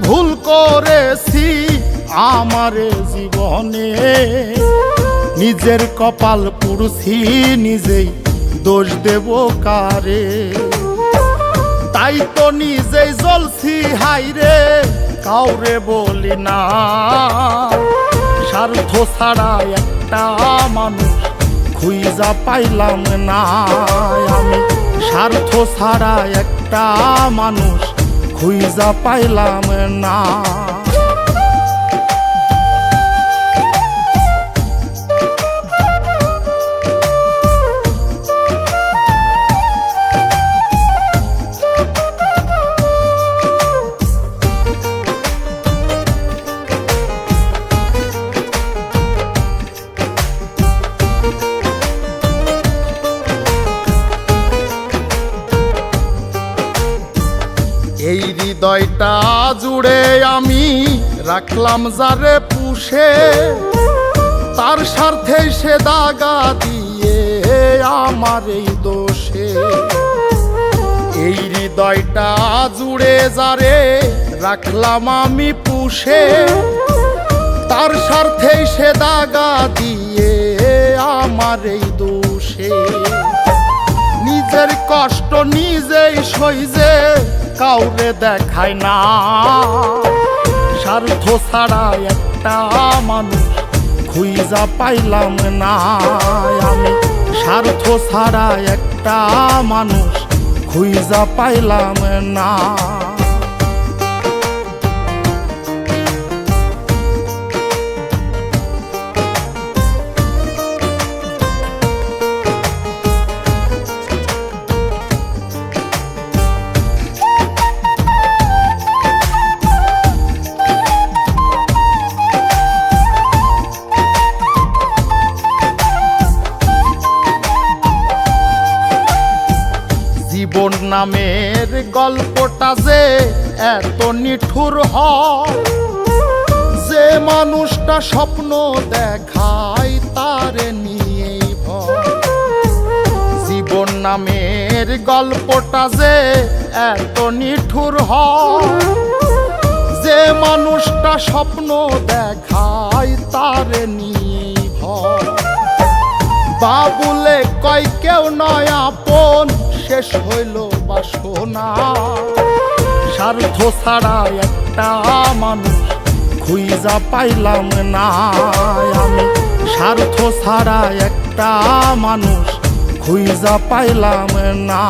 ভুল করেছি আমারে জীবনে, নিজের কপাল পুড়ছি নিজেই দোষ দেব কারে। তাই তো নিজেই জ্বলছি হাইরে, কাউরে বলি না। স্বার্থ ছাড়া একটা মানুষ খুঁজা পাইলাম না আমি, স্বার্থ ছাড়া একটা মানুষ খুঁজা পাইলাম না। এই হৃদয়টা জুড়ে আমি রাখলাম যারে পুষে, তার স্বার্থে সে দাগা দিয়ে আমার এই দোষে। এই হৃদয়টা জুড়ে যারে রাখলাম আমি পুষে, তার স্বার্থে সে দাগা দিয়ে আমার এই দোষে। নিজের কষ্ট নিজেই সইজে কাউরে দেখায় না, স্বার্থ ছাড়া একটা মানুষ খুঁজা পাইলাম না আমি, স্বার্থ ছাড়া একটা মানুষ খুঁজা পাইলাম না। জীবন নামের গল্পটা যে এত নিঠুর হয়, যে মানুষটা স্বপ্ন দেখায় তারে নিয়েই ভয়। জীবন নামের গল্পটা যে এত নিঠুর হয়, যে মানুষটা স্বপ্ন দেখায় তারে নিয়েই ভয়। বাবুলে কয় কেউ নয় আপন, শেষ হইল বাসনা। স্বার্থ ছাড়া একটা মানুষ খুঁজা পাইলাম না আমি, স্বার্থ ছাড়া একটা মানুষ খুঁজা পাইলাম না।